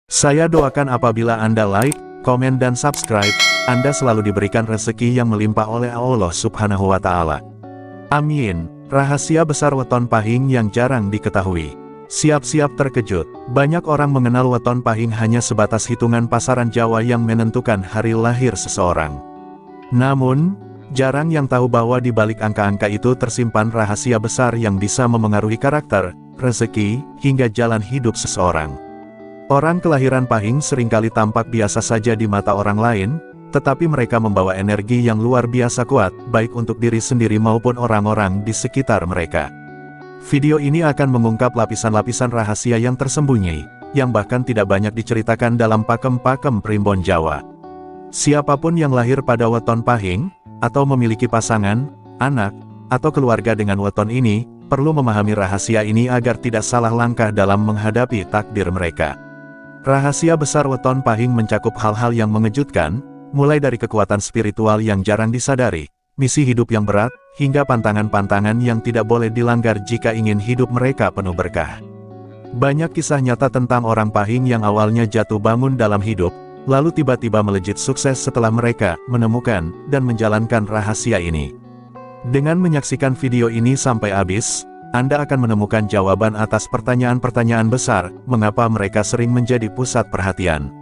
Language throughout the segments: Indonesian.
Saya doakan apabila Anda like, komen dan subscribe, Anda selalu diberikan rezeki yang melimpah oleh Allah Subhanahu wa Ta'ala. Amin. Rahasia besar weton pahing yang jarang diketahui. Siap-siap terkejut. Banyak orang mengenal weton pahing hanya sebatas hitungan pasaran Jawa yang menentukan hari lahir seseorang. Namun, jarang yang tahu bahwa di balik angka-angka itu tersimpan rahasia besar yang bisa memengaruhi karakter, rezeki, hingga jalan hidup seseorang. Orang kelahiran pahing seringkali tampak biasa saja di mata orang lain, tetapi mereka membawa energi yang luar biasa kuat, baik untuk diri sendiri maupun orang-orang di sekitar mereka. Video ini akan mengungkap lapisan-lapisan rahasia yang tersembunyi, yang bahkan tidak banyak diceritakan dalam pakem-pakem primbon Jawa. Siapapun yang lahir pada weton pahing, atau memiliki pasangan, anak, atau keluarga dengan weton ini, perlu memahami rahasia ini agar tidak salah langkah dalam menghadapi takdir mereka. Rahasia besar weton pahing mencakup hal-hal yang mengejutkan, mulai dari kekuatan spiritual yang jarang disadari, misi hidup yang berat, hingga pantangan-pantangan yang tidak boleh dilanggar jika ingin hidup mereka penuh berkah. Banyak kisah nyata tentang orang pahing yang awalnya jatuh bangun dalam hidup, lalu tiba-tiba melejit sukses setelah mereka menemukan dan menjalankan rahasia ini. Dengan menyaksikan video ini sampai habis, Anda akan menemukan jawaban atas pertanyaan-pertanyaan besar, mengapa mereka sering menjadi pusat perhatian.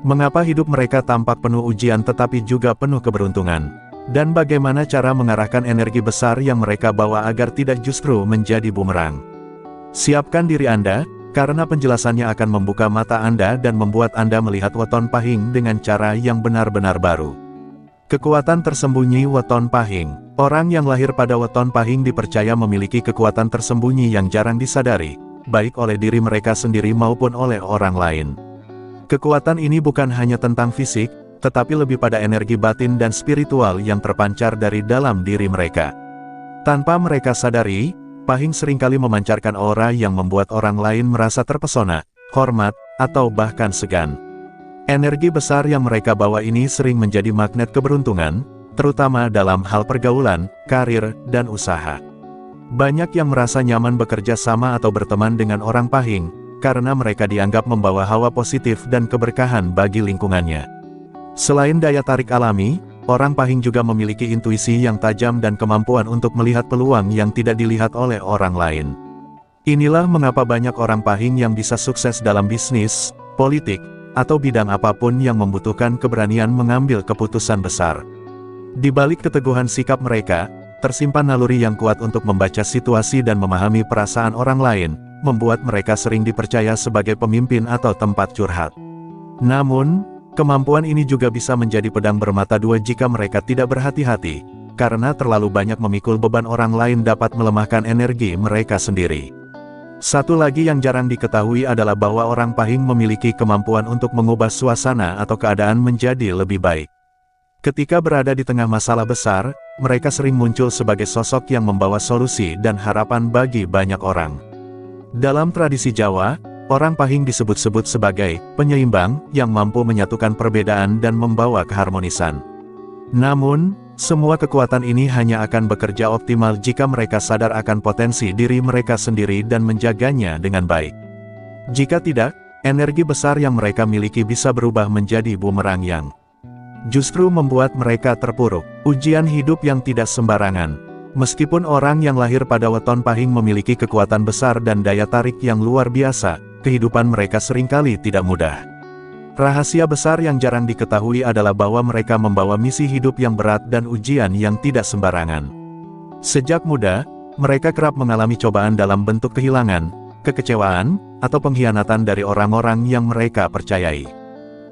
Mengapa hidup mereka tampak penuh ujian tetapi juga penuh keberuntungan. Dan bagaimana cara mengarahkan energi besar yang mereka bawa agar tidak justru menjadi bumerang. Siapkan diri Anda, karena penjelasannya akan membuka mata Anda dan membuat Anda melihat weton pahing dengan cara yang benar-benar baru. Kekuatan tersembunyi weton pahing. Orang yang lahir pada weton pahing dipercaya memiliki kekuatan tersembunyi yang jarang disadari, baik oleh diri mereka sendiri maupun oleh orang lain. Kekuatan ini bukan hanya tentang fisik, tetapi lebih pada energi batin dan spiritual yang terpancar dari dalam diri mereka. Tanpa mereka sadari, pahing seringkali memancarkan aura yang membuat orang lain merasa terpesona, hormat, atau bahkan segan. Energi besar yang mereka bawa ini sering menjadi magnet keberuntungan, terutama dalam hal pergaulan, karir, dan usaha. Banyak yang merasa nyaman bekerja sama atau berteman dengan orang pahing, karena mereka dianggap membawa hawa positif dan keberkahan bagi lingkungannya. Selain daya tarik alami, orang pahing juga memiliki intuisi yang tajam dan kemampuan untuk melihat peluang yang tidak dilihat oleh orang lain. Inilah mengapa banyak orang pahing yang bisa sukses dalam bisnis, politik, atau bidang apapun yang membutuhkan keberanian mengambil keputusan besar. Di balik keteguhan sikap mereka, tersimpan naluri yang kuat untuk membaca situasi dan memahami perasaan orang lain, membuat mereka sering dipercaya sebagai pemimpin atau tempat curhat. Namun, kemampuan ini juga bisa menjadi pedang bermata dua jika mereka tidak berhati-hati, karena terlalu banyak memikul beban orang lain dapat melemahkan energi mereka sendiri. Satu lagi yang jarang diketahui adalah bahwa orang pahing memiliki kemampuan untuk mengubah suasana atau keadaan menjadi lebih baik. Ketika berada di tengah masalah besar, mereka sering muncul sebagai sosok yang membawa solusi dan harapan bagi banyak orang. Dalam tradisi Jawa, orang pahing disebut-sebut sebagai penyeimbang yang mampu menyatukan perbedaan dan membawa keharmonisan. Namun, semua kekuatan ini hanya akan bekerja optimal jika mereka sadar akan potensi diri mereka sendiri dan menjaganya dengan baik. Jika tidak, energi besar yang mereka miliki bisa berubah menjadi bumerang yang justru membuat mereka terpuruk. Ujian hidup yang tidak sembarangan. Meskipun orang yang lahir pada weton pahing memiliki kekuatan besar dan daya tarik yang luar biasa, kehidupan mereka seringkali tidak mudah. Rahasia besar yang jarang diketahui adalah bahwa mereka membawa misi hidup yang berat dan ujian yang tidak sembarangan. Sejak muda, mereka kerap mengalami cobaan dalam bentuk kehilangan, kekecewaan, atau pengkhianatan dari orang-orang yang mereka percayai.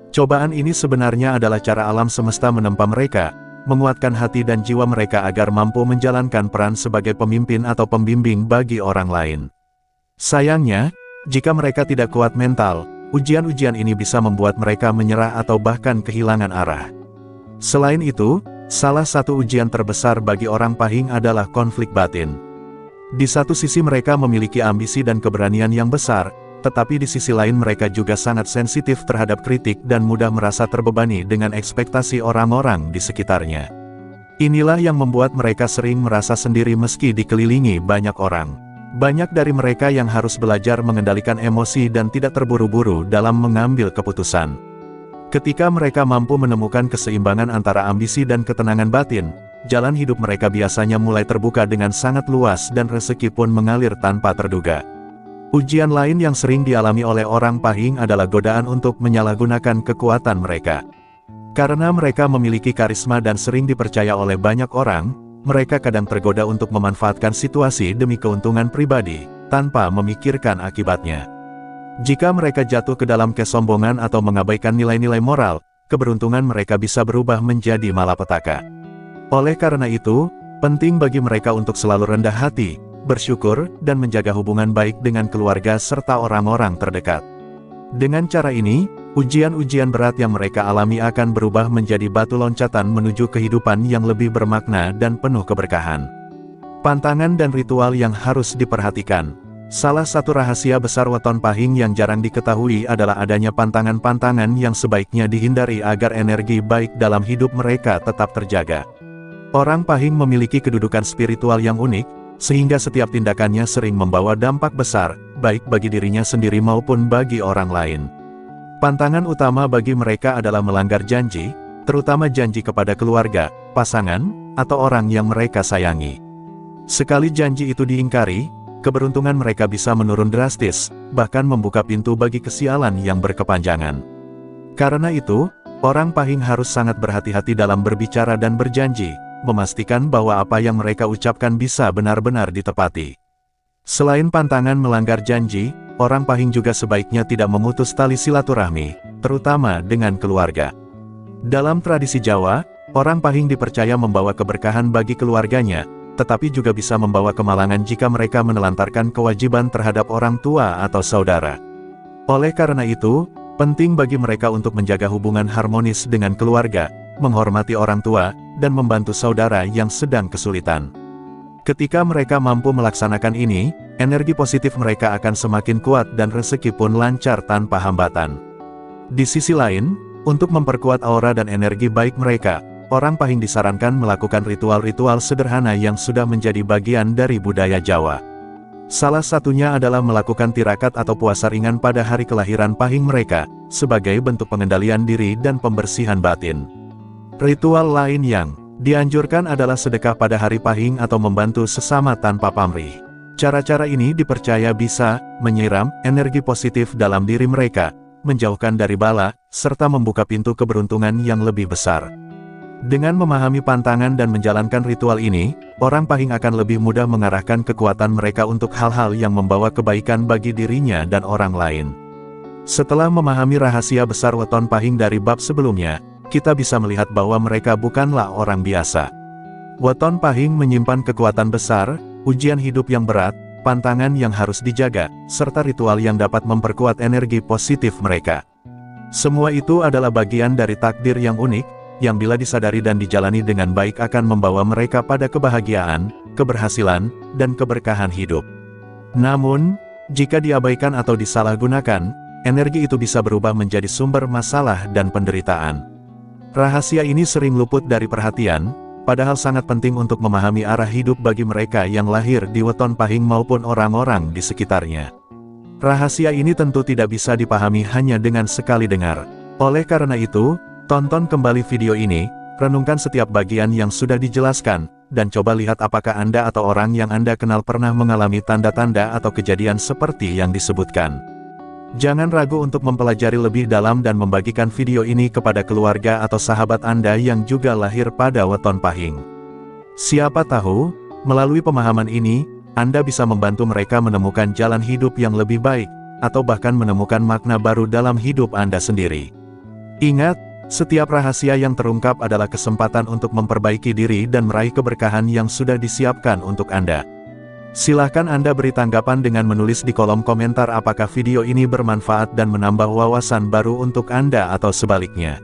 Cobaan ini sebenarnya adalah cara alam semesta menempa mereka, menguatkan hati dan jiwa mereka agar mampu menjalankan peran sebagai pemimpin atau pembimbing bagi orang lain. Sayangnya, jika mereka tidak kuat mental, ujian-ujian ini bisa membuat mereka menyerah atau bahkan kehilangan arah. Selain itu, salah satu ujian terbesar bagi orang pahing adalah konflik batin. Di satu sisi mereka memiliki ambisi dan keberanian yang besar, tetapi di sisi lain mereka juga sangat sensitif terhadap kritik dan mudah merasa terbebani dengan ekspektasi orang-orang di sekitarnya. Inilah yang membuat mereka sering merasa sendiri meski dikelilingi banyak orang. Banyak dari mereka yang harus belajar mengendalikan emosi dan tidak terburu-buru dalam mengambil keputusan. Ketika mereka mampu menemukan keseimbangan antara ambisi dan ketenangan batin, jalan hidup mereka biasanya mulai terbuka dengan sangat luas dan rezeki pun mengalir tanpa terduga. Ujian lain yang sering dialami oleh orang Pahing adalah godaan untuk menyalahgunakan kekuatan mereka. Karena mereka memiliki karisma dan sering dipercaya oleh banyak orang, mereka kadang tergoda untuk memanfaatkan situasi demi keuntungan pribadi, tanpa memikirkan akibatnya. Jika mereka jatuh ke dalam kesombongan atau mengabaikan nilai-nilai moral, keberuntungan mereka bisa berubah menjadi malapetaka. Oleh karena itu, penting bagi mereka untuk selalu rendah hati, bersyukur, dan menjaga hubungan baik dengan keluarga serta orang-orang terdekat. Dengan cara ini, ujian-ujian berat yang mereka alami akan berubah menjadi batu loncatan menuju kehidupan yang lebih bermakna dan penuh keberkahan. Pantangan dan ritual yang harus diperhatikan. Salah satu rahasia besar weton Pahing yang jarang diketahui adalah adanya pantangan-pantangan yang sebaiknya dihindari agar energi baik dalam hidup mereka tetap terjaga. Orang Pahing memiliki kedudukan spiritual yang unik, sehingga setiap tindakannya sering membawa dampak besar, baik bagi dirinya sendiri maupun bagi orang lain. Pantangan utama bagi mereka adalah melanggar janji, terutama janji kepada keluarga, pasangan, atau orang yang mereka sayangi. Sekali janji itu diingkari, keberuntungan mereka bisa menurun drastis, bahkan membuka pintu bagi kesialan yang berkepanjangan. Karena itu, orang Pahing harus sangat berhati-hati dalam berbicara dan berjanji, memastikan bahwa apa yang mereka ucapkan bisa benar-benar ditepati. Selain pantangan melanggar janji, orang Pahing juga sebaiknya tidak memutus tali silaturahmi, terutama dengan keluarga. Dalam tradisi Jawa, orang Pahing dipercaya membawa keberkahan bagi keluarganya, tetapi juga bisa membawa kemalangan jika mereka menelantarkan kewajiban terhadap orang tua atau saudara. Oleh karena itu, penting bagi mereka untuk menjaga hubungan harmonis dengan keluarga, menghormati orang tua, dan membantu saudara yang sedang kesulitan. Ketika mereka mampu melaksanakan ini, energi positif mereka akan semakin kuat dan rezeki pun lancar tanpa hambatan. Di sisi lain, untuk memperkuat aura dan energi baik mereka, orang Pahing disarankan melakukan ritual-ritual sederhana yang sudah menjadi bagian dari budaya Jawa. Salah satunya adalah melakukan tirakat atau puasa ringan pada hari kelahiran Pahing mereka, sebagai bentuk pengendalian diri dan pembersihan batin. Ritual lain yang dianjurkan adalah sedekah pada hari Pahing atau membantu sesama tanpa pamrih. Cara-cara ini dipercaya bisa menyiram energi positif dalam diri mereka, menjauhkan dari bala, serta membuka pintu keberuntungan yang lebih besar. Dengan memahami pantangan dan menjalankan ritual ini, orang Pahing akan lebih mudah mengarahkan kekuatan mereka untuk hal-hal yang membawa kebaikan bagi dirinya dan orang lain. Setelah memahami rahasia besar weton Pahing dari bab sebelumnya, kita bisa melihat bahwa mereka bukanlah orang biasa. Weton Pahing menyimpan kekuatan besar, ujian hidup yang berat, pantangan yang harus dijaga, serta ritual yang dapat memperkuat energi positif mereka. Semua itu adalah bagian dari takdir yang unik, yang bila disadari dan dijalani dengan baik akan membawa mereka pada kebahagiaan, keberhasilan, dan keberkahan hidup. Namun, jika diabaikan atau disalahgunakan, energi itu bisa berubah menjadi sumber masalah dan penderitaan. Rahasia ini sering luput dari perhatian, padahal sangat penting untuk memahami arah hidup bagi mereka yang lahir di weton Pahing maupun orang-orang di sekitarnya. Rahasia ini tentu tidak bisa dipahami hanya dengan sekali dengar. Oleh karena itu, tonton kembali video ini, renungkan setiap bagian yang sudah dijelaskan, dan coba lihat apakah Anda atau orang yang Anda kenal pernah mengalami tanda-tanda atau kejadian seperti yang disebutkan. Jangan ragu untuk mempelajari lebih dalam dan membagikan video ini kepada keluarga atau sahabat Anda yang juga lahir pada weton Pahing. Siapa tahu, melalui pemahaman ini, Anda bisa membantu mereka menemukan jalan hidup yang lebih baik, atau bahkan menemukan makna baru dalam hidup Anda sendiri. Ingat, setiap rahasia yang terungkap adalah kesempatan untuk memperbaiki diri dan meraih keberkahan yang sudah disiapkan untuk Anda. Silahkan Anda beri tanggapan dengan menulis di kolom komentar apakah video ini bermanfaat dan menambah wawasan baru untuk Anda atau sebaliknya.